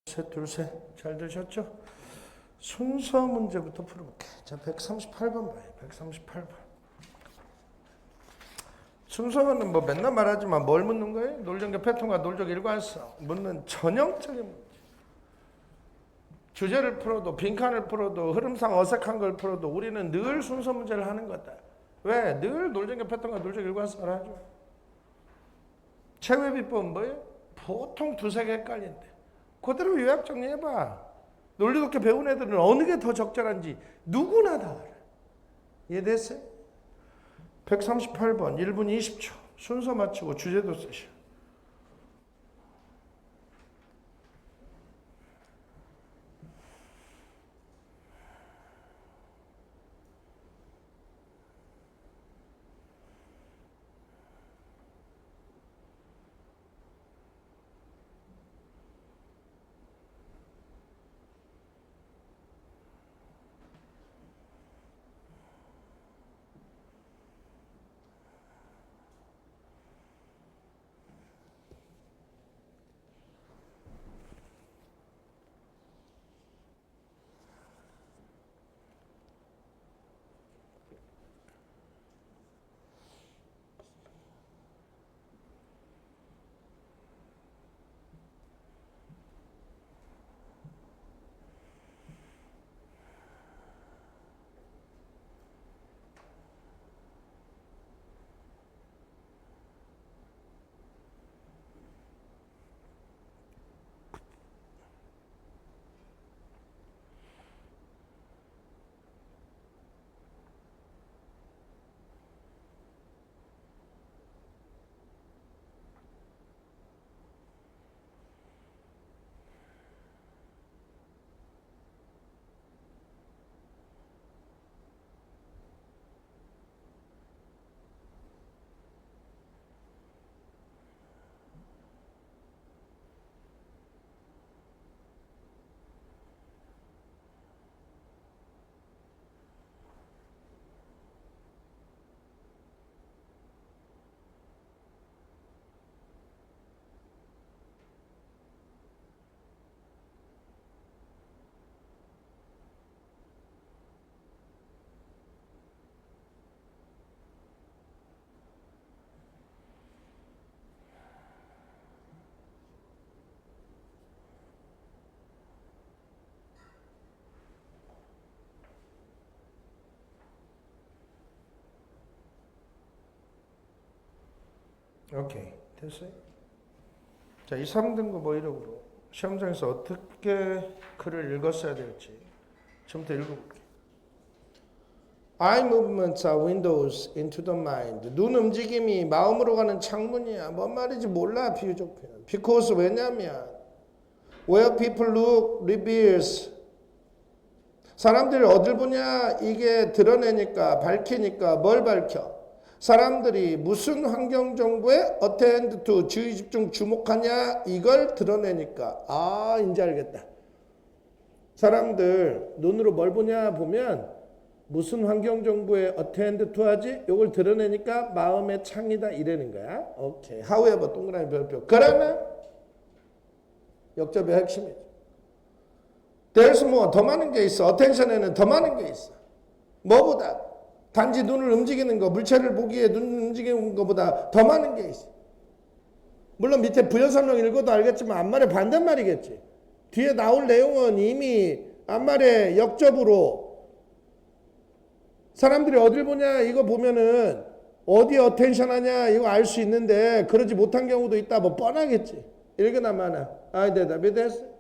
셋, 둘, 셋. 잘 들으셨죠? 순서 문제부터 풀어볼게. 자, 138번 봐요. 138번. 순서는 뭐 맨날 말하지만 뭘 묻는 거예요? 논리적 패턴과 논리적 일관성 묻는 전형적인 문제. 주제를 풀어도 빈칸을 풀어도 흐름상 어색한 걸 풀어도 우리는 늘 순서 문제를 하는 거다. 왜? 늘 논리적 패턴과 논리적 일관성을 하죠. 최후의 비법은 뭐예요? 보통 두세 개 헷갈린대. 그대로 요약 정리해봐. 논리 좋게 배운 애들은 어느 게 더 적절한지 누구나 다 알아. 이해됐어요? 138번 1분 20초 순서 맞추고 주제도 쓰셔. 오케이, 됐어요? 자, 2, 3등급 뭐 이력으로 시험장에서 어떻게 글을 읽었어야 될지 처음부터 읽어볼게. Eye movements are windows into the mind. 눈 움직임이 마음으로 가는 창문이야. 뭔 말인지 몰라, 비유적 표현. Because 왜냐면 where people look reveals. 사람들이 어딜 보냐 이게 드러내니까 밝히니까 뭘 밝혀? 사람들이 무슨 환경 정보에 attend to 주의 집중 주목하냐 이걸 드러내니까 이제 알겠다. 사람들 눈으로 뭘 보냐 보면 무슨 환경 정보에 attend to 하지? 이걸 드러내니까 마음의 창이다 이러는 거야. 오케이. however 동그라미 별표. 그러나 역접의 핵심이죠. There's more 더 많은 게 있어. attention에는 더 많은 게 있어. 뭐보다? 단지 눈을 움직이는 거, 물체를 보기에 눈 움직이는 것보다 더 많은 게 있어. 물론 밑에 부연 설명 읽어도 알겠지만 앞말의 반대말이겠지. 뒤에 나올 내용은 이미 앞말의 역접으로 사람들이 어딜 보냐 이거 보면은 어디에 어텐션 하냐 이거 알 수 있는데 그러지 못한 경우도 있다 뭐 뻔하겠지. 읽으나 마나. 대답이 됐어.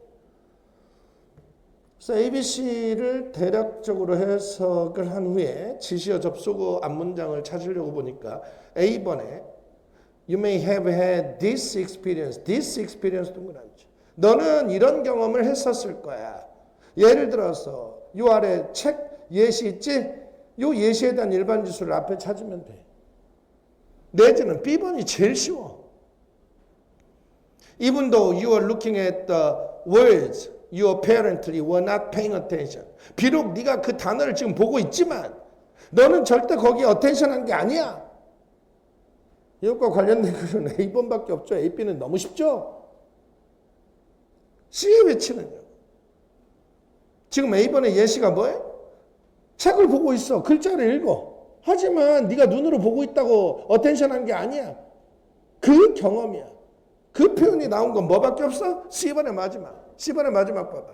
그래서 ABC를 대략적으로 해석을 한 후에 지시어 접속어 앞문장을 찾으려고 보니까 A번에 You may have had this experience. This experience 동그라미죠. 너는 이런 경험을 했었을 거야. 예를 들어서 요 아래 책 예시 있지? 요 예시에 대한 일반 지수를 앞에 찾으면 돼. 내지는 B번이 제일 쉬워. Even though you are looking at the words you apparently were not paying attention. 비록 네가 그 단어를 지금 보고 있지만 너는 절대 거기에 attention한 게 아니야. 이것과 관련된 글은 A번밖에 없죠. A, B는 너무 쉽죠. C의 위치는요. 지금 A번의 예시가 뭐예요? 책을 보고 있어. 글자를 읽어. 하지만 네가 눈으로 보고 있다고 어텐션한 게 아니야. 그 경험이야. 그 표현이 나온 건 뭐밖에 없어? C번의 마지막. C번의 마지막 봐봐.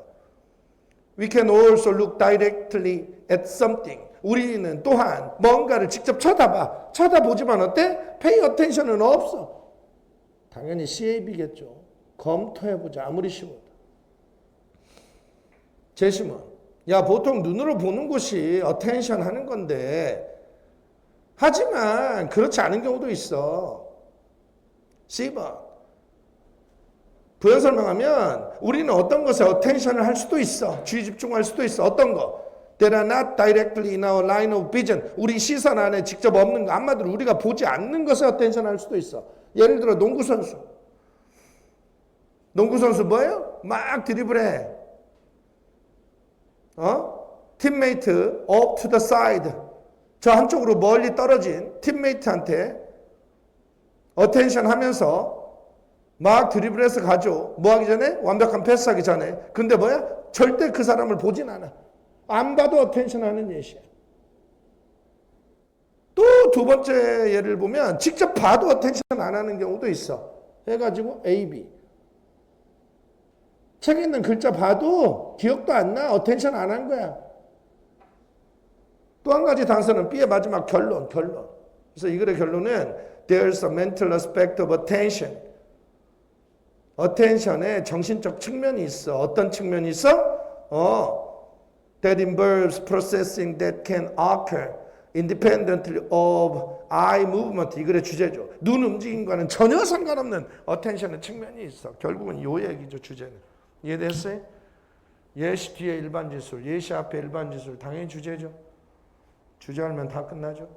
We can also look directly at something. 우리는 또한 뭔가를 직접 쳐다봐. 쳐다보지만 어때? Pay attention은 없어. 당연히 CAB겠죠. 검토해보자. 아무리 쉬워도. 제시문. 야, 보통 눈으로 보는 것이 attention 하는 건데, 하지만 그렇지 않은 경우도 있어. C번. 부연 설명하면 우리는 어떤 것에 attention을 할 수도 있어. 주의 집중할 수도 있어. 어떤 거? That are not directly in our line of vision. 우리 시선 안에 직접 없는 거. 한마디로 우리가 보지 않는 것에 attention 할 수도 있어. 예를 들어 농구 선수. 농구 선수 뭐예요? 막 드리블해. 팀메이트 up to the side. 저 한쪽으로 멀리 떨어진 팀메이트한테 attention 하면서 막 드리블해서 가죠. 뭐 하기 전에? 완벽한 패스하기 전에. 근데 뭐야? 절대 그 사람을 보진 않아. 안 봐도 어텐션 하는 예시야. 또 두 번째 예를 보면 직접 봐도 어텐션 안 하는 경우도 있어. 해가지고 A, B. 책에 있는 글자 봐도 기억도 안 나. 어텐션 안 한 거야. 또 한 가지 단서는 B의 마지막 결론. 그래서 이 글의 결론은 There's a mental aspect of attention. attention에 정신적 측면이 있어. 어떤 측면이 있어? That involves processing that can occur independently of eye movement. 이 글의 주제죠. 눈 움직임과는 전혀 상관없는 attention의 측면이 있어. 결국은 이 얘기죠, 주제는. 이해됐어요? 예시 뒤에 일반지술, 예시 앞에 일반지술, 당연히 주제죠. 주제 알면 다 끝나죠.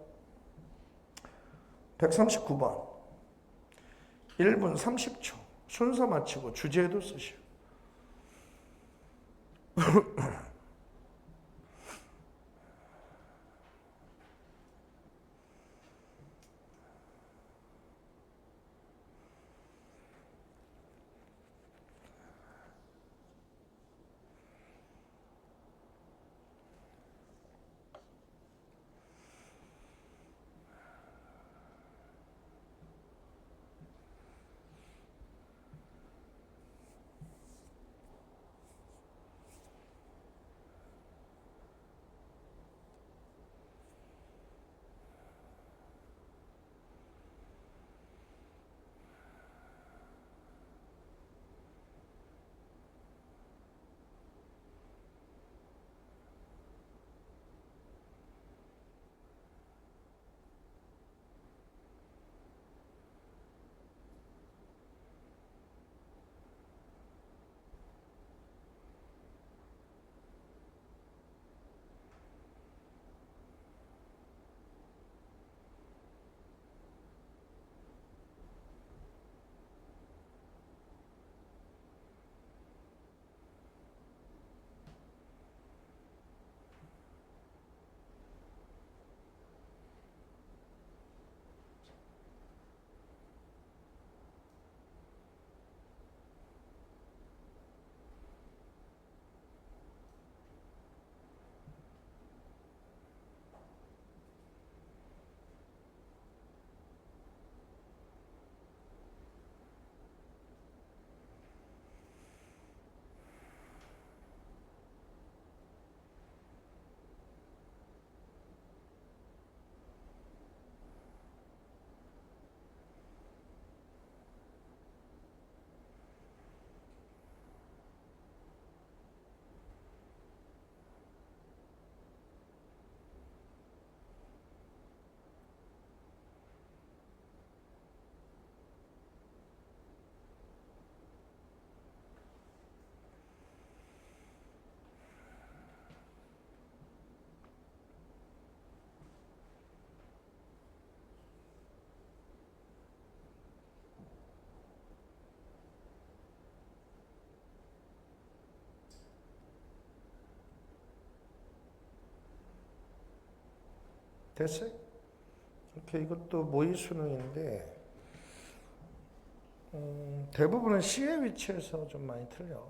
139번. 1분 30초. 순서 마치고 주제도 쓰시오. 됐어요? 이렇게 이것도 모의 수능인데 대부분은 C의 위치에서 좀 많이 틀려.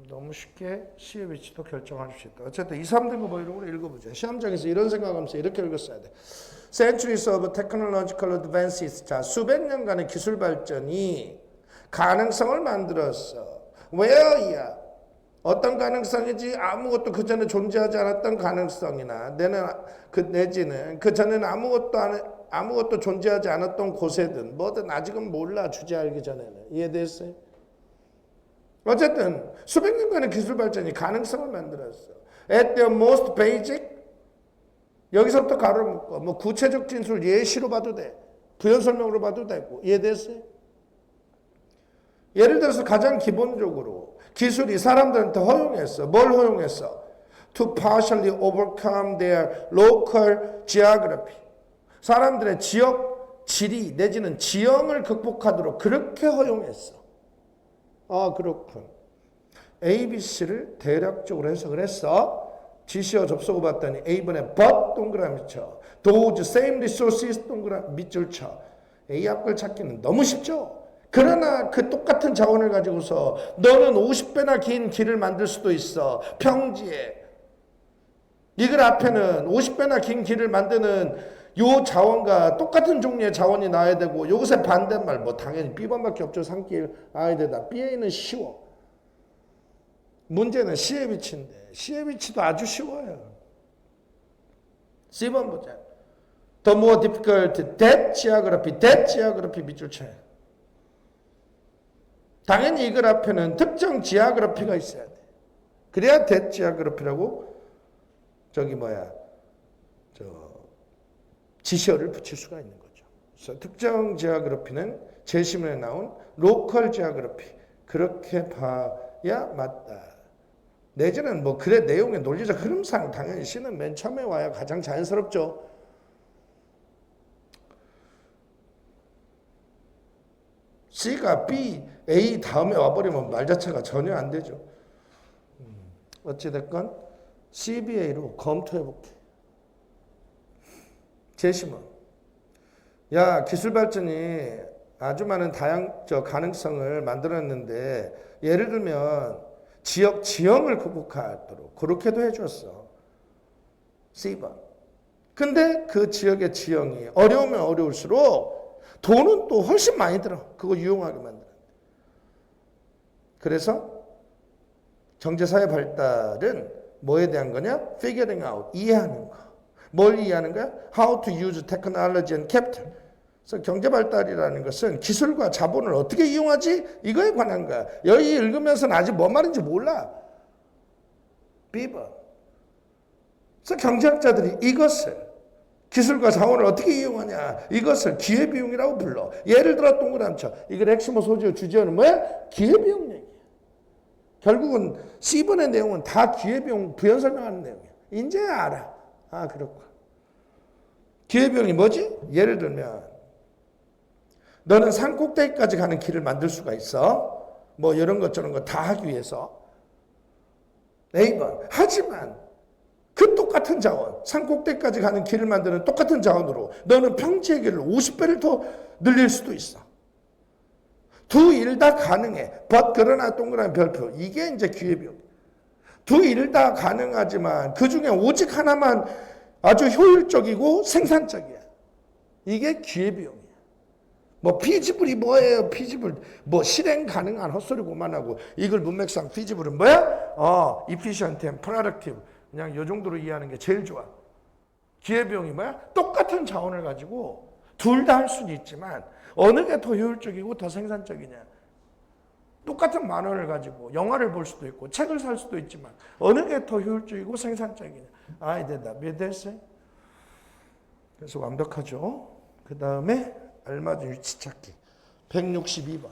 너무 쉽게 C의 위치도 결정할 수 있다. 어쨌든 2, 3등급 뭐 이런 걸 읽어보자. 시험장에서 이런 생각하면서 이렇게 읽었어야 돼. Centuries of technological advances. 자, 수백 년간의 기술 발전이 가능성을 만들었어. Where야? 어떤 가능성이지? 아무것도 그 전에 존재하지 않았던 가능성이나 내지는 그 전에는 아무것도 존재하지 않았던 곳에든 뭐든 아직은 몰라. 주제 알기 전에는. 이해됐어요? 어쨌든 수백 년간의 기술 발전이 가능성을 만들었어. At their most basic, 여기서부터 가로 묶어. 뭐 구체적 진술 예시로 봐도 돼. 부연 설명으로 봐도 되고. 이해됐어요? 예를 들어서 가장 기본적으로 기술이 사람들한테 허용했어. 뭘 허용했어? To partially overcome their local geography. 사람들의 지역 지리 내지는 지형을 극복하도록 그렇게 허용했어. 아, 그렇군. ABC를 대략적으로 해석을 했어. 지시어 접속을 봤더니 A번에 but 동그라미 쳐. those same resources 동그라미 밑줄 쳐. A 앞을 찾기는 너무 쉽죠. 그러나 그 똑같은 자원을 가지고서 너는 50배나 긴 길을 만들 수도 있어. 평지에. 이글 앞에는 50배나 긴 길을 만드는 요 자원과 똑같은 종류의 자원이 나와야 되고, 이것의 반대말 뭐 당연히 B번밖에 없죠. 산길 아이들다. B에는 쉬워. 문제는 C의 위치인데 C의 위치도 아주 쉬워요. C번 보자. The more difficult that geography 밑줄 쳐요. 당연히 이글 앞에는 특정 지하그래피가 있어야 돼. 그래야 that geography라고 지시어를 붙일 수가 있는 거죠. 그래서 특정 지하그래피는 제시문에 나온 로컬 지하그래피 그렇게 봐야 맞다. 내지는 뭐 글의 내용의 논리적 흐름상 당연히 C는 맨 처음에 와야 가장 자연스럽죠. C가 B, A 다음에 와버리면 말 자체가 전혀 안 되죠. 어찌됐건 CBA로 검토해볼게. 제시문. 야, 기술 발전이 아주 많은 가능성을 만들었는데, 예를 들면 지형을 극복하도록 그렇게도 해줬어. C번. 근데 그 지역의 지형이 어려우면 어려울수록 돈은 또 훨씬 많이 들어. 그거 유용하게 만드는. 그래서 경제사회 발달은 뭐에 대한 거냐? Figuring out, 이해하는 거. 뭘 이해하는 거야? How to use technology and capital. 그래서 경제 발달이라는 것은 기술과 자본을 어떻게 이용하지? 이거에 관한 거야. 여기 읽으면서는 아직 뭔 말인지 몰라. B번. 그래서 경제학자들이 이것을 기술과 자원을 어떻게 이용하냐? 이것을 기회비용이라고 불러. 예를 들어 동그라미 쳐. 이걸 핵심 소지어 주제어는 뭐야? 기회비용 얘기야. 결국은 C번의 내용은 다 기회비용 부연 설명하는 내용이야. 이제 알아. 아, 그렇군. 기회비용이 뭐지? 예를 들면 너는 산 꼭대기까지 가는 길을 만들 수가 있어. 뭐 이런 것 저런 거 다 하기 위해서. A번. 하지만 그 똑같은 자원, 산 꼭대기까지 가는 길을 만드는 똑같은 자원으로 너는 평지의 길을 50배를 더 늘릴 수도 있어. 두 일 다 가능해. but 그러나 동그라미 별표. 이게 이제 기회비용. 두 일 다 가능하지만 그 중에 오직 하나만 아주 효율적이고 생산적이야. 이게 기회비용이야. 뭐 피지블이 뭐예요? 피지블 뭐 실행 가능한 헛소리고만 하고 이걸 문맥상 피지블은 뭐야? efficient and productive. 그냥 이 정도로 이해하는 게 제일 좋아. 기회비용이 뭐야? 똑같은 자원을 가지고 둘 다 할 수는 있지만 어느 게 더 효율적이고 더 생산적이냐. 똑같은 만 원을 가지고 영화를 볼 수도 있고 책을 살 수도 있지만 어느 게 더 효율적이고 생산적이냐. 아이 대답. 이해됐어요? 그래서 완벽하죠. 그 다음에 알맞은 위치 찾기. 162번.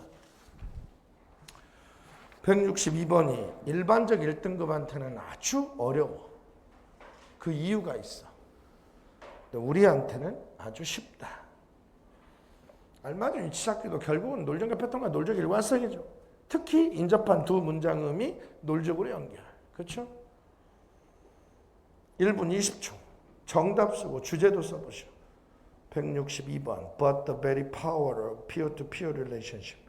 162번이 일반적 1등급한테는 아주 어려워. 그 이유가 있어. 우리한테는 아주 쉽다. 알맞은 위치 찾기도 결국은 논적의 패턴과 논적 일관성이죠. 특히 인접한 두 문장음이 논적으로 연결. 그렇죠? 1분 20초. 정답 쓰고 주제도 써보시오. 162번. But the very power of peer-to-peer relationship.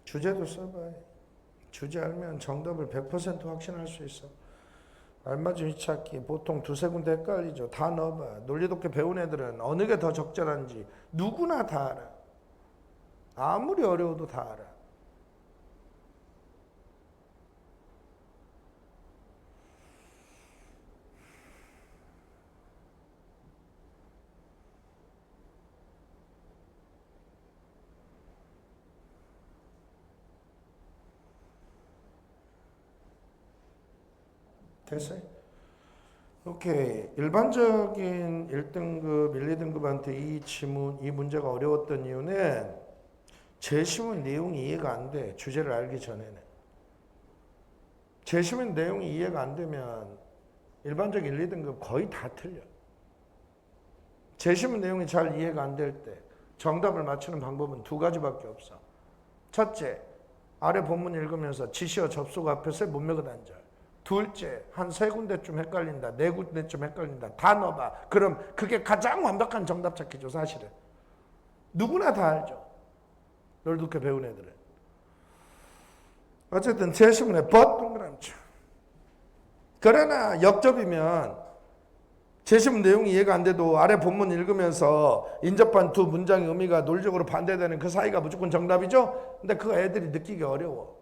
주제도 써봐요. 주제 알면 정답을 100% 확신할 수 있어. 알맞은 위치찾기 보통 두세 군데 헷갈리죠. 다 넣어봐. 논리독해 배운 애들은 어느 게 더 적절한지 누구나 다 알아. 아무리 어려워도 다 알아. 됐어요? 오케이. 일반적인 1등급, 1, 2등급한테 이 지문, 이 문제가 어려웠던 이유는 제시문 내용이 이해가 안 돼. 주제를 알기 전에는. 제시문 내용이 이해가 안 되면 일반적인 1, 2등급 거의 다 틀려. 제시문 내용이 잘 이해가 안 될 때 정답을 맞추는 방법은 두 가지밖에 없어. 첫째, 아래 본문 읽으면서 지시어 접속 앞에서 문맥의 단절. 둘째, 한 세 군데쯤 헷갈린다. 네 군데쯤 헷갈린다. 다 넣어봐. 그럼 그게 가장 완벽한 정답 찾기죠, 사실은. 누구나 다 알죠. 논리독해 배운 애들은. 어쨌든 제시문에 but 동그라미죠. 그러나 역접이면 제시문 내용이 이해가 안 돼도 아래 본문 읽으면서 인접한 두 문장의 의미가 논리적으로 반대되는 그 사이가 무조건 정답이죠? 근데 그거 애들이 느끼기 어려워.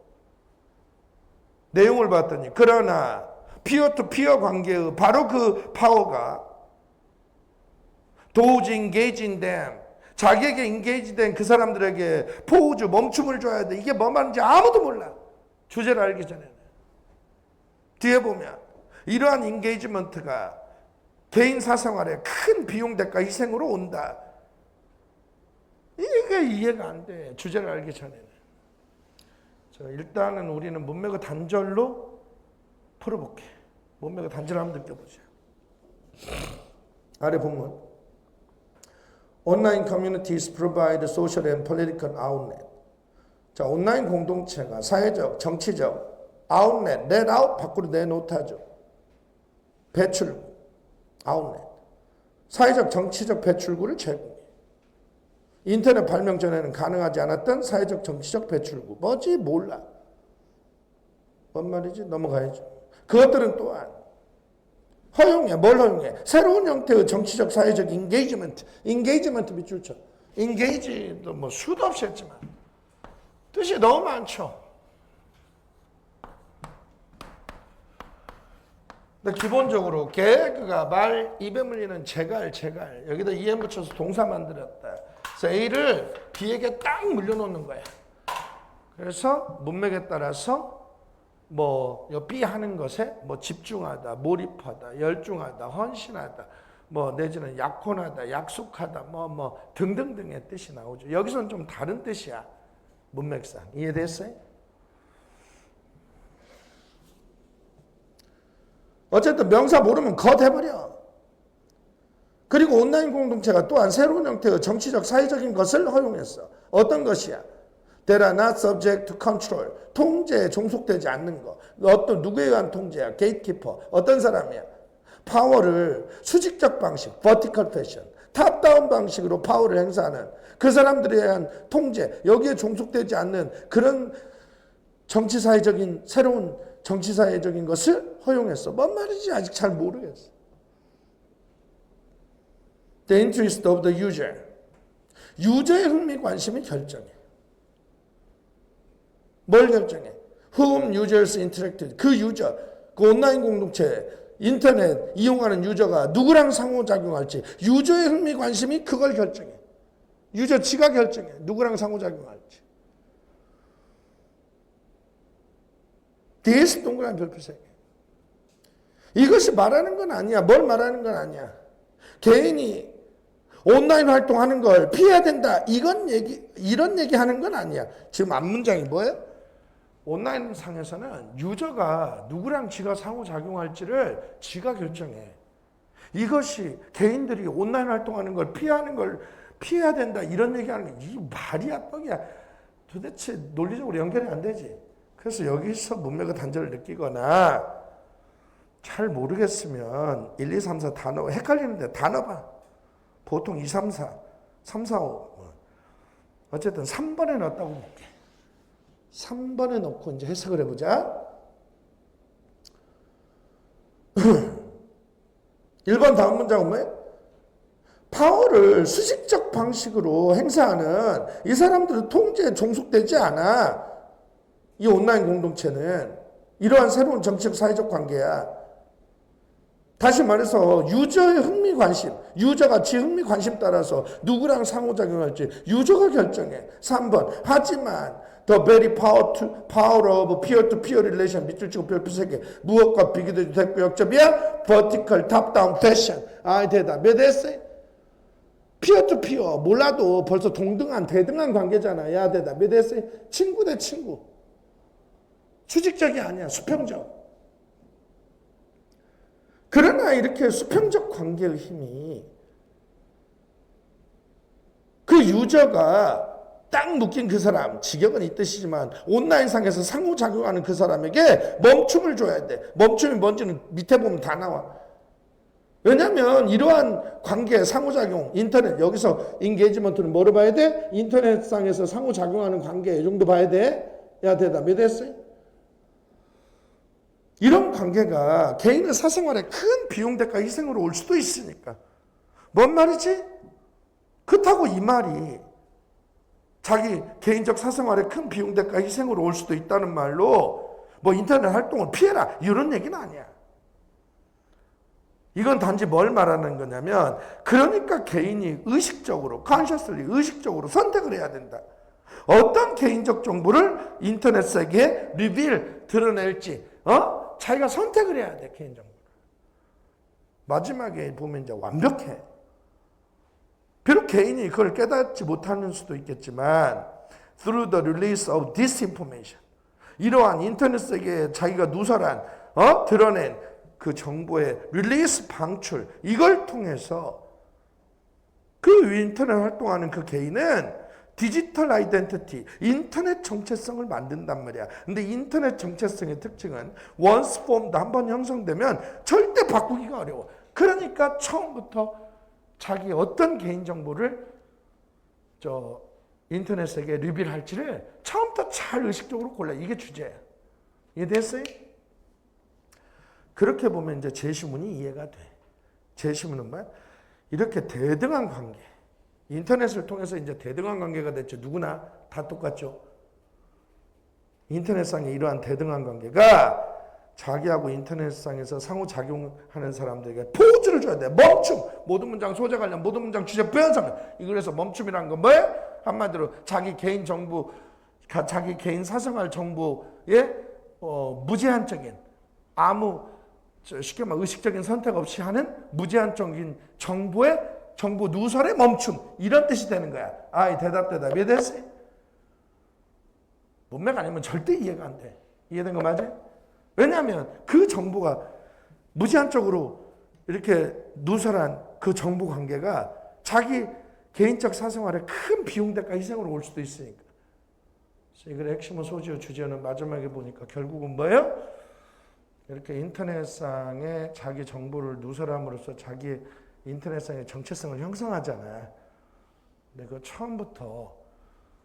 내용을 봤더니 그러나 피어 투 피어 관계의 바로 그 파워가 도우지 인게이진 댐 자기에게 인게이지된 그 사람들에게 포우즈 멈춤을 줘야 돼. 이게 뭐 말인지 아무도 몰라. 주제를 알기 전에는. 뒤에 보면 이러한 인게이지먼트가 개인 사생활에 큰 비용 대가 희생으로 온다. 이게 이해가 안 돼. 주제를 알기 전에는. 일단은 우리는 문맥의 단절로 풀어볼게. 문맥의 단절 한번 느껴보자. 아래 본문. Online communities provide social and political outlet. 자, 온라인 공동체가 사회적, 정치적 아웃렛, let out 밖으로 내놓다죠. 배출, 아웃렛. 사회적, 정치적 배출구를 제공해. 인터넷 발명 전에는 가능하지 않았던 사회적 정치적 배출구. 뭐지? 몰라. 뭔 말이지? 넘어가야죠. 그것들은 또한 허용해. 뭘 허용해? 새로운 형태의 정치적 사회적 인게이지먼트 밑줄 쳐. 인게이지도 뭐 수도 없이 했지만 뜻이 너무 많죠. 근데 기본적으로 개그가 말 입에 물리는 제갈 여기다 EM 붙여서 동사 만들었다. 그래서 A를 B에게 딱 물려놓는 거야. 그래서 문맥에 따라서 뭐 B 하는 것에 뭐 집중하다, 몰입하다, 열중하다, 헌신하다, 뭐 내지는 약혼하다, 약속하다, 뭐 등등등의 뜻이 나오죠. 여기서는 좀 다른 뜻이야. 문맥상 이해됐어요? 어쨌든 명사 모르면 겉 해버려. 그리고 온라인 공동체가 또한 새로운 형태의 정치적, 사회적인 것을 허용했어. 어떤 것이야? That are not subject to control. 통제에 종속되지 않는 거. 어떤 누구에 의한 통제야? 게이트키퍼. 어떤 사람이야? 파워를 수직적 방식, vertical fashion, 탑다운 방식으로 파워를 행사하는 그 사람들에 의한 통제, 여기에 종속되지 않는 그런 정치사회적인 새로운 정치사회적인 것을 허용했어. 뭔 말인지 아직 잘 모르겠어. The interest of the user. 유저의 흥미 관심이 결정해. 뭘 결정해? Whom users interacted. 그 유저, 그 온라인 공동체, 인터넷 이용하는 유저가 누구랑 상호작용할지 유저의 흥미 관심이 그걸 결정해. 유저 지가 결정해. 누구랑 상호작용할지. DS 동그라미 별표 3개. 이것이 말하는 건 아니야. 뭘 말하는 건 아니야. 개인이 온라인 활동하는 걸 피해야 된다. 이런 얘기 하는 건 아니야. 지금 앞문장이 뭐예요? 온라인 상에서는 유저가 누구랑 지가 상호작용할지를 지가 결정해. 이것이 개인들이 온라인 활동하는 걸 피해야 된다. 이런 얘기하는 게 이 말이야 떡이야. 도대체 논리적으로 연결이 안 되지. 그래서 여기서 문맥의 단절을 느끼거나 잘 모르겠으면 1, 2, 3, 4 다 넣어. 헷갈리는데 다 넣어봐. 보통 2, 3, 4, 3, 4, 5. 어쨌든 3번에 넣었다고 볼게. 3번에 넣고 이제 해석을 해보자. 1번 다음 문장은 뭐예요? 파워를 수직적 방식으로 행사하는 이 사람들은 통제에 종속되지 않아. 이 온라인 공동체는 이러한 새로운 정치적 사회적 관계야. 다시 말해서 유저의 흥미 관심, 유저가 지 흥미 관심 따라서 누구랑 상호작용할지 유저가 결정해. 3번 하지만 the very power of peer-to-peer relation 밑줄 치고 별표 3개 무엇과 비교돼도 됐고 역접이야? vertical top-down fashion. 아 대답 몇 했어요? 피어 투 피어 몰라도 벌써 동등한 대등한 관계잖아. 야 대답 몇 했어요? 친구 대 친구. 수직적이 아니야. 수평적. 그러나 이렇게 수평적 관계의 힘이 그 유저가 딱 묶인 그 사람, 직역은 이 뜻이지만 온라인상에서 상호작용하는 그 사람에게 멈춤을 줘야 돼. 멈춤이 뭔지는 밑에 보면 다 나와. 왜냐하면 이러한 관계, 상호작용, 인터넷, 여기서 인게이지먼트는 뭐로 봐야 돼? 인터넷상에서 상호작용하는 관계, 이 정도 봐야 돼? 야 대답 몇 했어요? 이런 관계가 개인의 사생활에 큰 비용 대가 희생으로 올 수도 있으니까. 뭔 말이지? 그렇다고 이 말이 자기 개인적 사생활에 큰 비용 대가 희생으로 올 수도 있다는 말로 뭐 인터넷 활동을 피해라 이런 얘기는 아니야. 이건 단지 뭘 말하는 거냐면 그러니까 개인이 의식적으로 consciously 의식적으로 선택을 해야 된다. 어떤 개인적 정보를 인터넷 세계에 리빌 드러낼지 자기가 선택을 해야 돼. 개인 정보를. 마지막에 보면 이제 완벽해. 비록 개인이 그걸 깨닫지 못하는 수도 있겠지만 through the release of disinformation 이러한 인터넷 세계에 자기가 누설한 드러낸 그 정보의 릴리스 방출 이걸 통해서 그 인터넷 활동하는 그 개인은 디지털 아이덴티티 인터넷 정체성을 만든단 말이야. 근데 인터넷 정체성의 특징은 once formed 한번 형성되면 절대 바꾸기가 어려워. 그러니까 처음부터 자기 어떤 개인정보를 인터넷 세계에 리빌할지를 처음부터 잘 의식적으로 골라. 이게 주제야. 이해됐어요? 그렇게 보면 이제 제시문이 이해가 돼. 제시문은 뭐야? 이렇게 대등한 관계. 인터넷을 통해서 이제 대등한 관계가 됐죠. 누구나 다 똑같죠. 인터넷상에 이러한 대등한 관계가 자기하고 인터넷상에서 상호작용하는 사람들에게 포즈를 줘야 돼. 멈춤. 모든 문장 소재 관련, 모든 문장 주제 표현상. 이거래서 멈춤이란 건 뭐예요? 한마디로 자기 개인 정보, 자기 개인 사생활 정보에 무제한적인 아무 쉽게 말해 의식적인 선택 없이 하는 무제한적인 정보 누설의 멈춤 이런 뜻이 되는 거야. 아, 대답 이해됐어요? 문맥 아니면 절대 이해가 안 돼. 이해된 거 맞아요? 왜냐하면 그 정보가 무제한적으로 이렇게 누설한 그 정보 관계가 자기 개인적 사생활에 큰 비용 대가 희생으로 올 수도 있으니까. 이걸 핵심은 소지의 주제는 마지막에 보니까 결국은 뭐예요? 이렇게 인터넷상에 자기 정보를 누설함으로써 자기 인터넷상의 정체성을 형성하잖아요. 근데 그 처음부터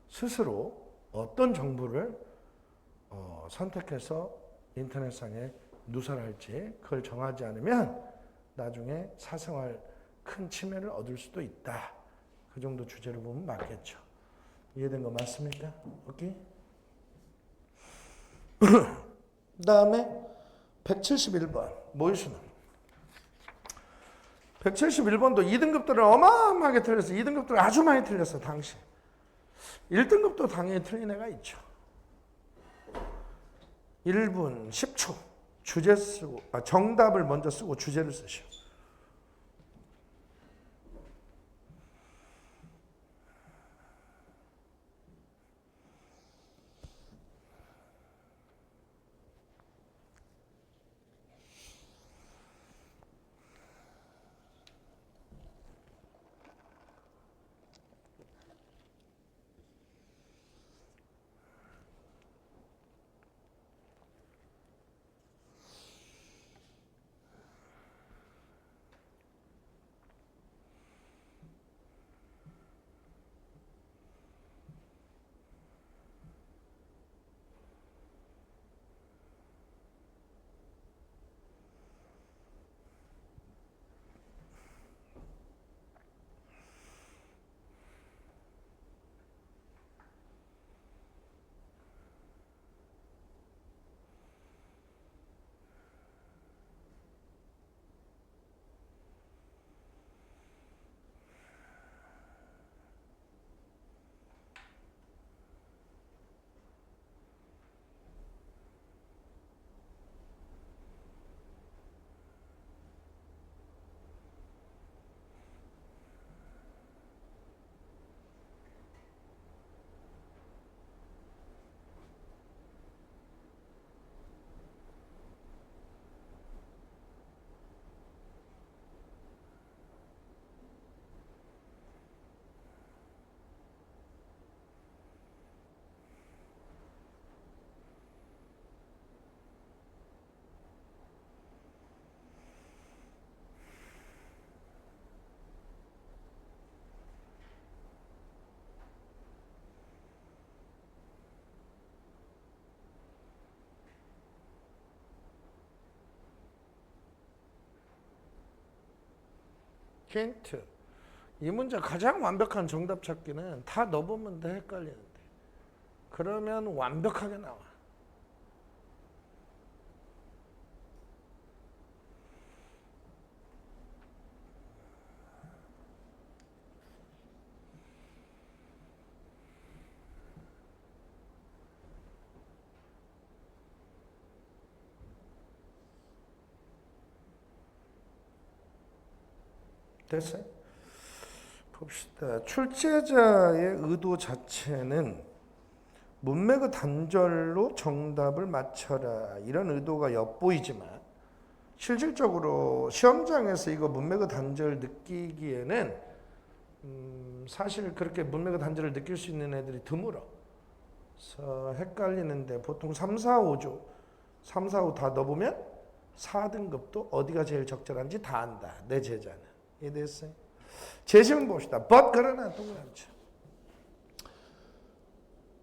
스스로 어떤 정보를 선택해서 인터넷상에 누설할지 그걸 정하지 않으면 나중에 사생활 큰 침해를 얻을 수도 있다. 그 정도 주제로 보면 맞겠죠. 이해된 거 맞습니까? 오케이? 그 다음에 171번 모의수능 171번도 2등급들은 어마어마하게 틀렸어. 2등급들은 아주 많이 틀렸어. 당시 1등급도 당연히 틀린 애가 있죠. 1분 10초 주제 쓰고 정답을 먼저 쓰고 주제를 쓰시오. 힌트. 이 문제 가장 완벽한 정답 찾기는 다 넣어보면 돼 헷갈리는데. 그러면 완벽하게 나와. 됐어요? 봅시다. 출제자의 의도 자체는 문맥의 단절로 정답을 맞춰라 이런 의도가 엿보이지만 실질적으로 시험장에서 이거 문맥의 단절을 느끼기에는 사실 그렇게 문맥의 단절을 느낄 수 있는 애들이 드물어. 그래서 헷갈리는데 보통 3, 4, 5죠. 3, 4, 5 다 넣어보면 4등급도 어디가 제일 적절한지 다 안다. 내 제자는. 이해됐어요? 제시문 봅시다. but 그러나 동그라미죠.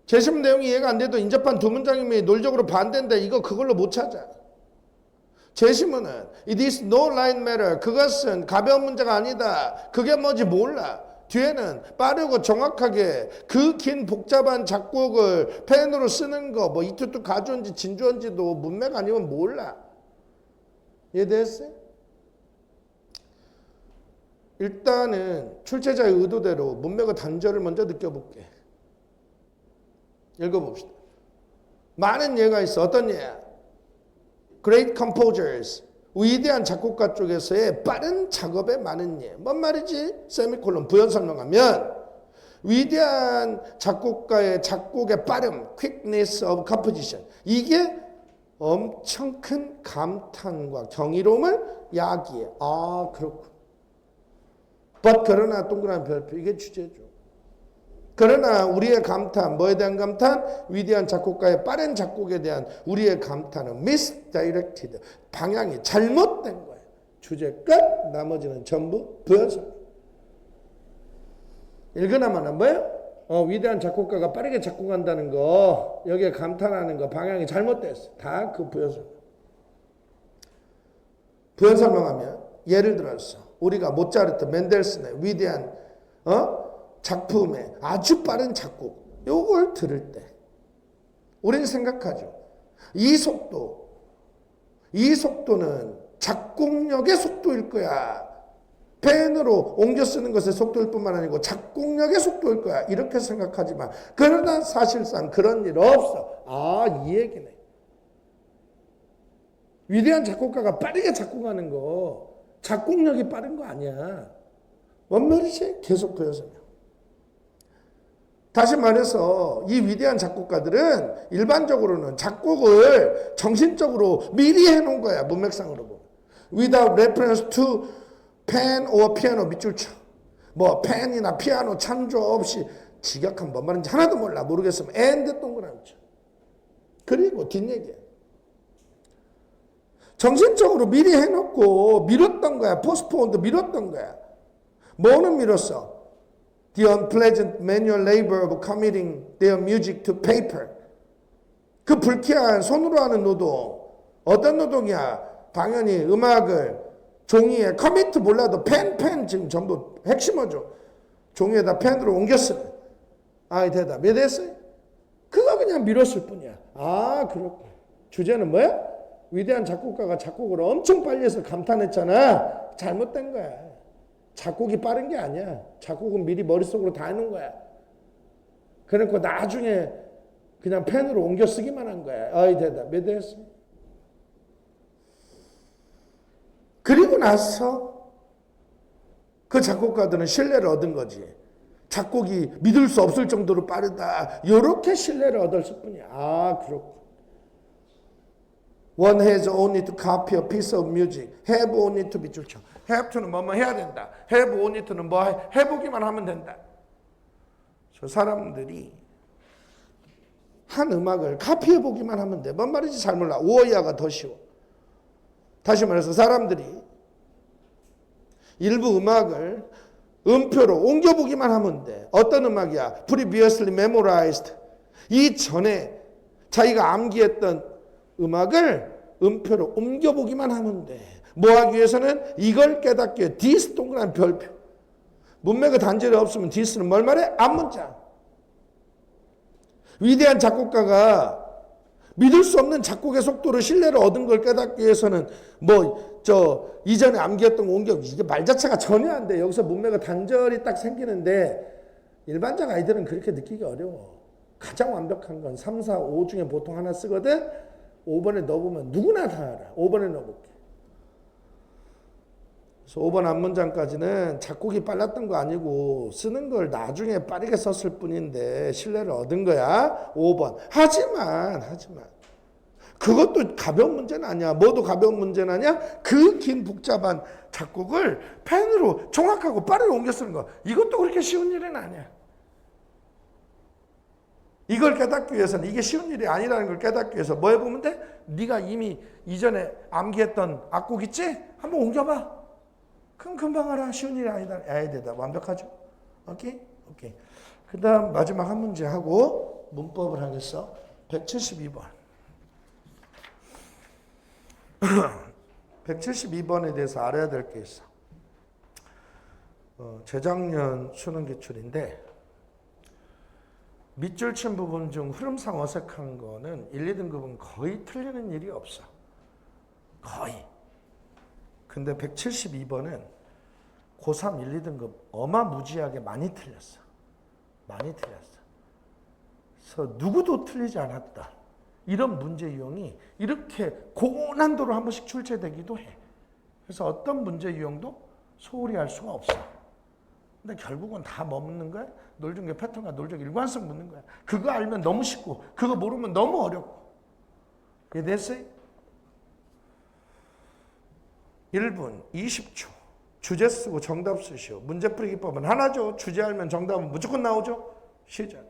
제시문 내용이 이해가 안 돼도 인접한 두 문장이면 논리적으로 반대인데 이거 그걸로 못 찾아. 제시문은 it is no light matter. 그것은 가벼운 문제가 아니다. 그게 뭔지 몰라. 뒤에는 빠르고 정확하게 그 긴 복잡한 작곡을 펜으로 쓰는 거 뭐 이투투 가주인지 진주인지도 문맥 아니면 몰라. 이해됐어요? 일단은 출제자의 의도대로 문맥의 단절을 먼저 느껴볼게. 읽어봅시다. 많은 예가 있어. 어떤 예야? Great composers. 위대한 작곡가 쪽에서의 빠른 작업에 많은 예. 뭔 말이지? 세미콜론 부연 설명하면 위대한 작곡가의 작곡의 빠름, quickness of composition. 이게 엄청 큰 감탄과 경이로움을 야기해. 아, 그렇군. but 그러나 동그라미 별표 이게 주제죠. 그러나 우리의 감탄, 뭐에 대한 감탄? 위대한 작곡가의 빠른 작곡에 대한 우리의 감탄은 misdirected. 방향이 잘못된 거예요. 주제 끝, 나머지는 전부 부연설. 읽으나마나 뭐예요? 위대한 작곡가가 빠르게 작곡한다는 거, 여기에 감탄하는 거, 방향이 잘못됐어. 다 그 부연설. 부연설명하면 예를 들어서 우리가 모차르트, 멘델스의 위대한 작품의 아주 빠른 작곡 요걸 들을 때 우리는 생각하죠. 이 속도는 작곡력의 속도일 거야. 펜으로 옮겨 쓰는 것의 속도일 뿐만 아니고 작곡력의 속도일 거야. 이렇게 생각하지만 그러나 사실상 그런 일 없어. 아, 이 얘기네. 위대한 작곡가가 빠르게 작곡하는 거 작곡력이 빠른 거 아니야. 뭔 말이지? 계속 보여서요. 다시 말해서 이 위대한 작곡가들은 일반적으로는 작곡을 정신적으로 미리 해놓은 거야. 문맥상으로 보면. Without reference to pen or piano 밑줄 쳐. 뭐 펜이나 피아노 참조 없이 직역한 뭔 말인지 하나도 몰라. 모르겠으면 and 동그라미 쳐. 그리고 뒷얘기야. 정신적으로 미리 해놓고 미뤘던 거야. 포스트폰도 미뤘던 거야. 뭐는 미뤘어? The unpleasant manual labor of committing their music to paper. 그 불쾌한 손으로 하는 노동. 어떤 노동이야? 당연히 음악을 종이에 커미트 몰라도 펜 지금 전부 핵심어죠. 종이에다 펜으로 옮겨 쓰는. 아이 대답. 왜 됐어요? 그거 그냥 미뤘을 뿐이야. 아, 그렇고. 주제는 뭐야? 위대한 작곡가가 작곡을 엄청 빨리 해서 감탄했잖아. 잘못된 거야. 작곡이 빠른 게 아니야. 작곡은 미리 머릿속으로 다 해놓은 거야. 그러니까 나중에 그냥 펜으로 옮겨 쓰기만 한 거야. 아이 대답. 몇 대였어? 그리고 나서 그 작곡가들은 신뢰를 얻은 거지. 작곡이 믿을 수 없을 정도로 빠르다. 이렇게 신뢰를 얻었을 뿐이야. 아, 그렇고. One has only to copy a piece of music. Have only to 밑줄 쳐. Have to는 뭐뭐 해야 된다. Have only to는 뭐 해보기만 하면 된다. 저 사람들이 한 음악을 카피해보기만 하면 돼. 뭔 말인지 잘 몰라. 오어이아가 더 쉬워. 다시 말해서 사람들이 일부 음악을 음표로 옮겨보기만 하면 돼. 어떤 음악이야? Previously memorized. 이전에 자기가 암기했던 음악을 음표로 옮겨보기만 하면 돼. 뭐 하기 위해서는 이걸 깨닫기 위해 디스 동그란 별표. 문맥의 단절이 없으면 디스는 뭘 말해? 앞문장. 위대한 작곡가가 믿을 수 없는 작곡의 속도로 신뢰를 얻은 걸 깨닫기 위해서는 이전에 암기했던 거 옮겨. 이게 말 자체가 전혀 안 돼. 여기서 문맥의 단절이 딱 생기는데 일반적 아이들은 그렇게 느끼기 어려워. 가장 완벽한 건 3, 4, 5 중에 보통 하나 쓰거든. 5번에 넣어보면 누구나 다 알아. 5번에 넣어볼게. 그래서 5번 앞문장까지는 작곡이 빨랐던 거 아니고 쓰는 걸 나중에 빠르게 썼을 뿐인데 신뢰를 얻은 거야. 5번. 하지만 그것도 가벼운 문제는 아니야. 뭐도 가벼운 문제는 아니야? 그 긴 복잡한 작곡을 펜으로 정확하고 빠르게 옮겨 쓰는 거. 이것도 그렇게 쉬운 일은 아니야. 이걸 깨닫기 위해서는 이게 쉬운 일이 아니라는 걸 깨닫기 위해서 뭐 해보면 돼? 네가 이미 이전에 암기했던 악곡 있지? 한번 옮겨봐. 그럼 금방 알아. 쉬운 일이 아니다. 되다. 완벽하죠? 오케이? 그 다음 마지막 한 문제 하고 문법을 하겠어. 172번. 172번에 대해서 알아야 될 게 있어. 재작년 수능 기출인데 밑줄 친 부분 중 흐름상 어색한 거는 1, 2등급은 거의 틀리는 일이 없어. 거의. 근데 172번은 고3 1, 2등급 어마무지하게 많이 틀렸어. 그래서 누구도 틀리지 않았다. 이런 문제 유형이 이렇게 고난도로 한 번씩 출제되기도 해. 그래서 어떤 문제 유형도 소홀히 할 수가 없어. 근데 결국은 다 뭐 묻는 거야? 놀중계 패턴과 놀적 일관성 묻는 거야. 그거 알면 너무 쉽고 그거 모르면 너무 어렵고. 이해됐어요? 1분 20초. 주제 쓰고 정답 쓰시오. 문제 풀이 기법은 하나죠. 주제 알면 정답은 무조건 나오죠. 시작.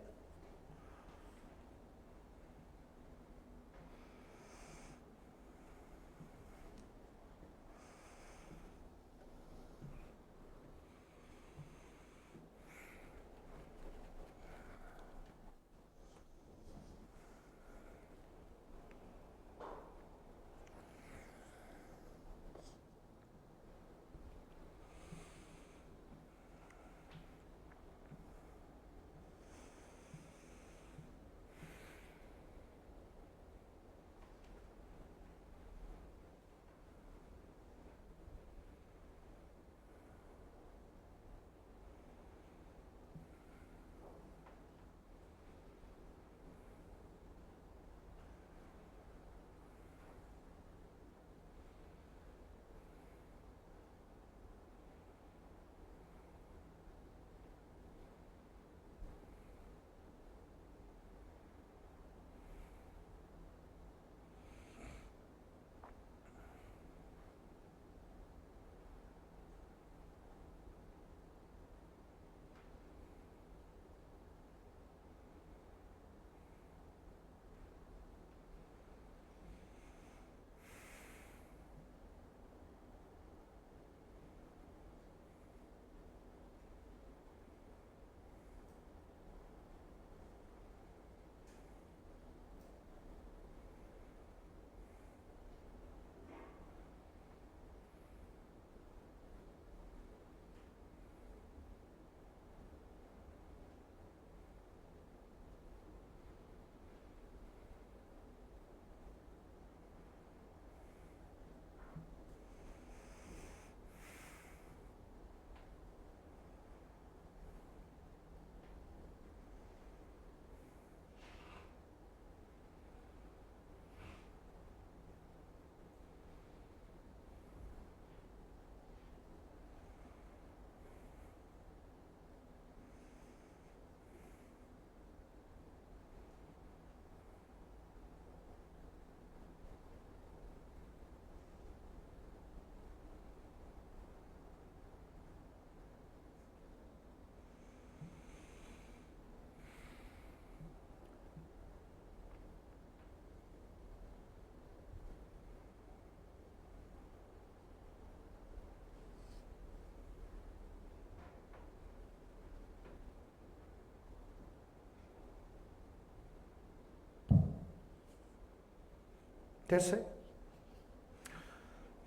됐어요?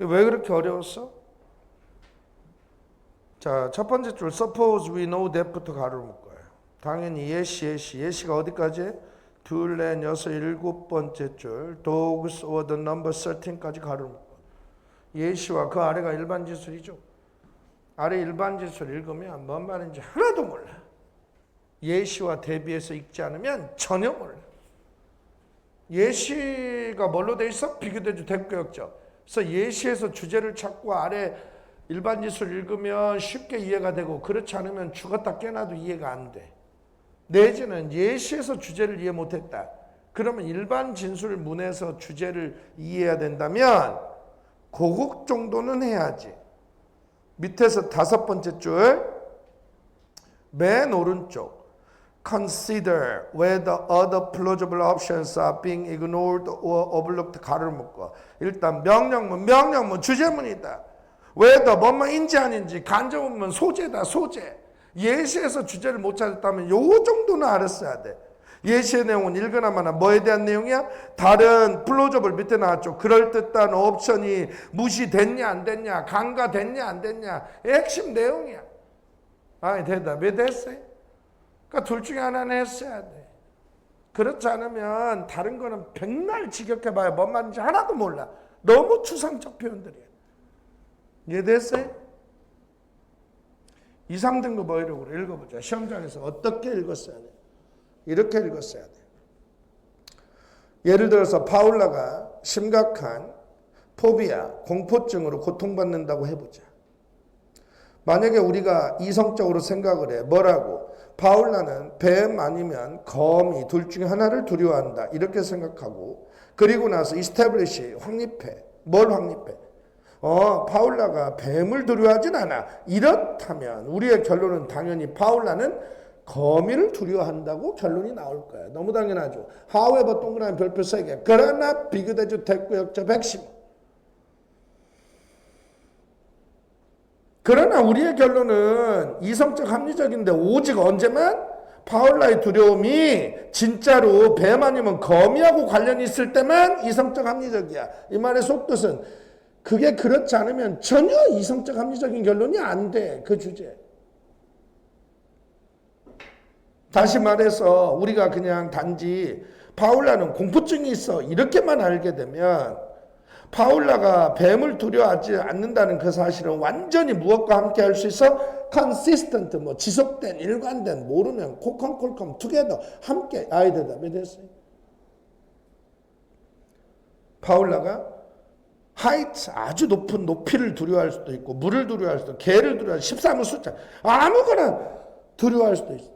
왜 그렇게 어려웠어? 자, 첫 번째 줄 suppose we know that부터 가로를 묶어요. 당연히 예시가 어디까지? 둘, 넷, 여섯, 일곱 번째 줄 dogs or the number 13까지 가로를 묶어. 예시와 그 아래가 일반 지술이죠. 아래 일반 지술 읽으면 뭔 말인지 하나도 몰라. 예시와 대비해서 읽지 않으면 전혀 몰라. 예시가 뭘로 돼 있어? 비교대조 대표역적. 그래서 예시에서 주제를 찾고 아래 일반 지술 읽으면 쉽게 이해가 되고, 그렇지 않으면 죽었다 깨나도 이해가 안 돼. 내지는 예시에서 주제를 이해 못했다. 그러면 일반 진술문에서 주제를 이해해야 된다면 고급 정도는 해야지. 밑에서 다섯 번째 줄 맨 오른쪽 Consider whether other plausible options are being ignored or overlooked 가로를 묶어. 일단 명령문 주제문이다. whether 뭐뭐인지 아닌지, 간접문은 소재다. 소재. 예시에서 주제를 못 찾았다면 요 정도는 알았어야 돼. 예시의 내용은 읽으나마나 뭐에 대한 내용이야? 다른 플로저블 밑에 나왔죠. 그럴듯한 옵션이 무시됐냐 안 됐냐, 간과됐냐 안 됐냐, 핵심 내용이야. 아니 대답이 됐어요. 그러니까 둘 중에 하나는 했어야 돼. 그렇지 않으면 다른 거는 백날 직역해봐야 뭔 말인지 하나도 몰라. 너무 추상적 표현들이야. 이해됐어요? 2, 3등급 어휘력으로 읽어보자. 시험장에서 어떻게 읽었어야 돼? 이렇게 읽었어야 돼. 예를 들어서 파울라가 심각한 포비아, 공포증으로 고통받는다고 해보자. 만약에 우리가 이성적으로 생각을 해. 뭐라고? 파울라는 뱀 아니면 거미 둘 중에 하나를 두려워한다. 이렇게 생각하고, 그리고 나서 이스태블리시 확립해. 뭘 확립해? 파울라가 뱀을 두려워하진 않아. 이렇다면 우리의 결론은 당연히 파울라는 거미를 두려워한다고 결론이 나올 거야. 너무 당연하죠. however 동그라미 별표 3개. 그러나 비교대조 대꾸역적 핵심. 그러나 우리의 결론은 이성적 합리적인데 오직 언제만 파울라의 두려움이 진짜로 뱀 아니면 거미하고 관련이 있을 때만 이성적 합리적이야. 이 말의 속뜻은 그게 그렇지 않으면 전혀 이성적 합리적인 결론이 안 돼. 그 주제. 다시 말해서 우리가 그냥 단지 파울라는 공포증이 있어 이렇게만 알게 되면 파울라가 뱀을 두려워하지 않는다는 그 사실은 완전히 무엇과 함께 할 수 있어? consistent, 지속된, 일관된, 모르면 콜컴 together, 함께. 아이 대답이 됐어요. 파울라가 height, 아주 높은 높이를 두려워할 수도 있고, 물을 두려워할 수도 있고, 개를 두려워할 수도 있고, 13의 숫자, 아무거나 두려워할 수도 있어.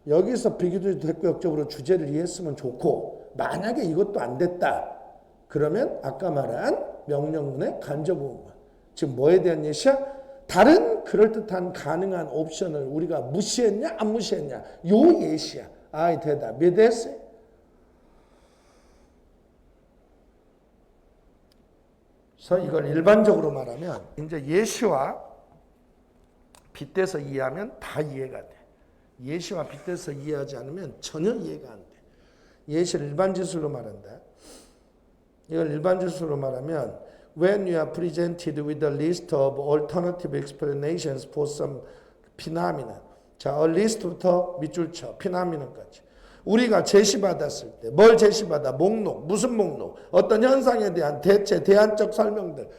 여기서 비교도 됐고 역적으로 주제를 이해했으면 좋고, 만약에 이것도 안 됐다. 그러면 아까 말한 명령문의 간접어휘만. 지금 뭐에 대한 예시야? 다른 그럴듯한 가능한 옵션을 우리가 무시했냐 안 무시했냐. 요 예시야. 아이 대답. 이해됐어요? 그래서 이걸 일반적으로 말하면 이제 예시와 빗대서 이해하면 다 이해가 돼. 예시와 빗대서 이해하지 않으면 전혀 이해가 안 돼. 예시를 일반 지술로 말한다. 이걸 일반 지술로 말하면 when you are presented with a list of alternative explanations for some phenomenon. 자, a list부터 밑줄 쳐. phenomenon까지. 우리가 제시받았을 때 뭘 제시받아? 목록. 무슨 목록? 어떤 현상에 대한 대체, 대안적 설명들.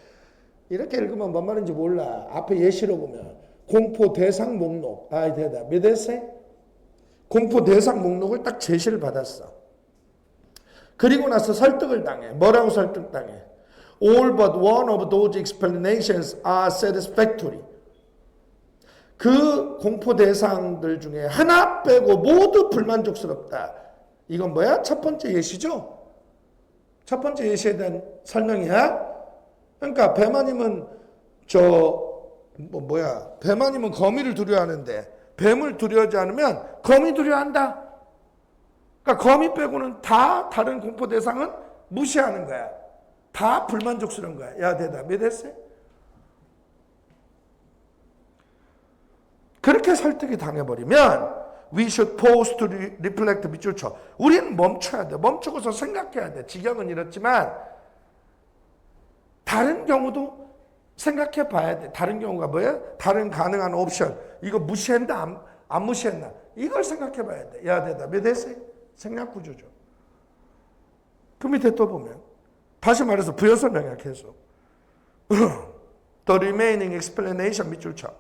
이렇게 읽으면 뭔 말인지 몰라. 앞에 예시로 보면 공포 대상 목록. 아이 대답. 믿으세요? 공포 대상 목록을 딱 제시를 받았어. 그리고 나서 설득을 당해. 뭐라고 설득당해? All but one of those explanations are satisfactory. 그 공포 대상들 중에 하나 빼고 모두 불만족스럽다. 이건 뭐야? 첫 번째 예시죠? 첫 번째 예시에 대한 설명이야. 그러니까 뱀 아니면 뱀 아니면 거미를 두려워하는데 뱀을 두려워하지 않으면 거미 두려워한다. 그러니까 거미 빼고는 다 다른 공포 대상은 무시하는 거야. 다 불만족스러운 거야. 야 대답이 됐어요? 그렇게 설득이 당해버리면 we should pause to reflect 밑줄 쳐. 우리는 멈춰야 돼. 멈추고서 생각해야 돼. 지경은 이렇지만 다른 경우도 생각해 봐야 돼. 다른 경우가 뭐야? 다른 가능한 옵션. 이거 무시했나? 안 무시했나? 이걸 생각해 봐야 돼. 야, 대답이 됐어요? 생략 구조죠. 그 밑에 또 보면, 다시 말해서 부여 설명이야, 계속. The remaining explanation 밑줄 쳐.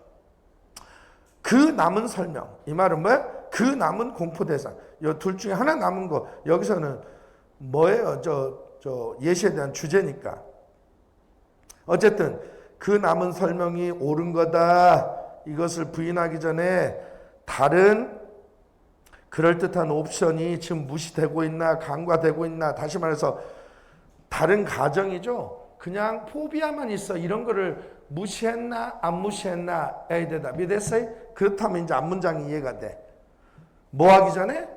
그 남은 설명. 이 말은 뭐야? 그 남은 공포 대상. 이 둘 중에 하나 남은 거. 여기서는 뭐예요? 예시에 대한 주제니까. 어쨌든 그 남은 설명이 옳은 거다. 이것을 부인하기 전에 다른 그럴듯한 옵션이 지금 무시되고 있나 간과되고 있나. 다시 말해서 다른 가정이죠. 그냥 포비아만 있어. 이런 거를 무시했나 안 무시했나. 에이 대답이 됐어요? 그렇다면 이제 앞문장이 이해가 돼. 뭐 하기 전에?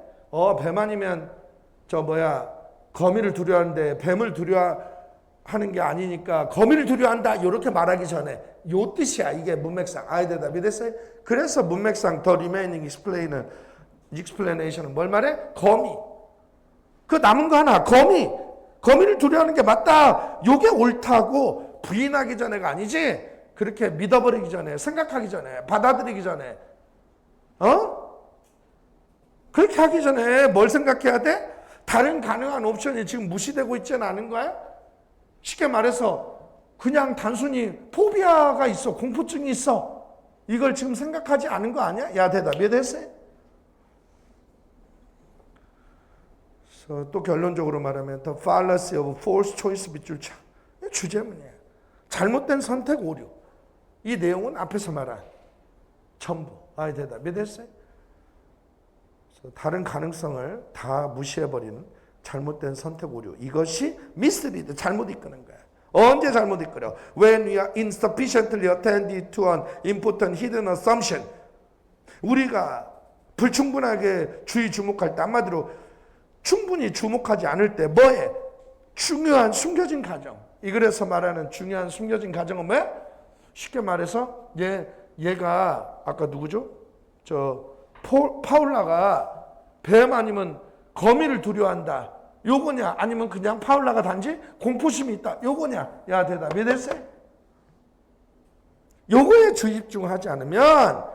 뱀 아니면 거미를 두려워하는데 뱀을 두려워하는 게 아니니까 거미를 두려워한다. 이렇게 말하기 전에 요 뜻이야. 이게 문맥상. 아이 대답이 됐어요? 그래서 문맥상 The remaining explanation은 뭘 말해? 거미. 그 남은 거 하나. 거미를 두려워하는 게 맞다. 요게 옳다고 부인하기 전에가 아니지. 그렇게 믿어버리기 전에, 생각하기 전에, 받아들이기 전에, 그렇게 하기 전에 뭘 생각해야 돼? 다른 가능한 옵션이 지금 무시되고 있지는 않은 거야? 쉽게 말해서 그냥 단순히 포비아가 있어, 공포증이 있어. 이걸 지금 생각하지 않은 거 아니야? 야, 대답이 됐어요? 또 결론적으로 말하면 The fallacy of false choice 밑줄 쳐. 주제문이에요. 잘못된 선택 오류. 이 내용은 앞에서 말한 전부. 아이 대답이 됐어요? 다른 가능성을 다 무시해버리는 잘못된 선택 오류. 이것이 mislead, 잘못 이끄는 거야. 언제 잘못 이끌어? When we are insufficiently attentive to an important hidden assumption. 우리가 불충분하게 주목할 때, 한마디로 충분히 주목하지 않을 때 뭐에? 중요한 숨겨진 가정. 이 글에서 말하는 중요한 숨겨진 가정은 뭐야? 쉽게 말해서 얘가 아까 누구죠? 파울라가 뱀 아니면 거미를 두려워한다. 요거냐? 아니면 그냥 파울라가 단지 공포심이 있다. 요거냐? 야, 대답이 됐어요? 요거에 주의 집중하지 않으면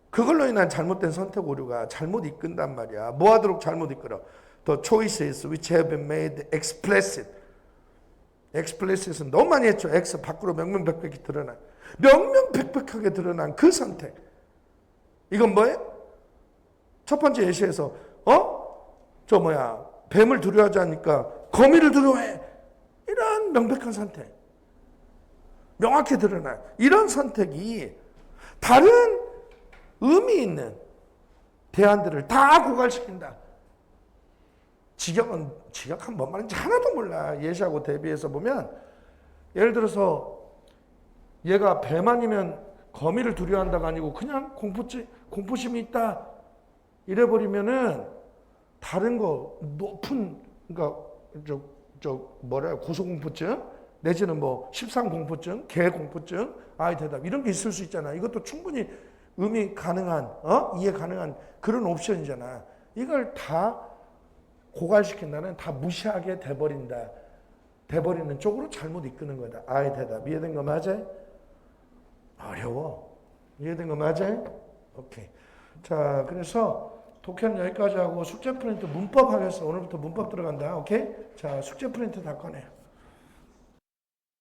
그걸로 인한 잘못된 선택 오류가 잘못 이끈단 말이야. 뭐 하도록 잘못 이끌어? The choices which have been made explicit. explicit은 너무 많이 했죠. X 밖으로 명명백백히 드러난, 명명백백하게 드러난 그 선택. 이건 뭐예요? 첫 번째 예시에서 뱀을 두려워하지 않으니까 거미를 두려워해. 이런 명백한 선택. 명확히 드러난 이런 선택이 다른 의미 있는 대안들을 다 고갈시킨다. 직역한 뭔 말인지 하나도 몰라. 예시하고 대비해서 보면, 예를 들어서 얘가 뱀 아니면 거미를 두려워한다가 아니고 그냥 공포심이 있다 이래버리면은 다른 거 높은, 그러니까 고소공포증 내지는 십상공포증, 개공포증, 아이 대답 이런 게 있을 수 있잖아. 이것도 충분히 의미 가능한, 이해 가능한 그런 옵션이잖아. 이걸 다 고갈시킨다는, 다 무시하게 돼버리는 쪽으로 잘못 이끄는 거다. 아이 대답. 이해된 거 맞아요? 어려워. 이해된 거 맞아요? 오케이. 자, 그래서 독해는 여기까지 하고 숙제 프린트 문법 하겠어. 오늘부터 문법 들어간다. 오케이? 자, 숙제 프린트 다 꺼내.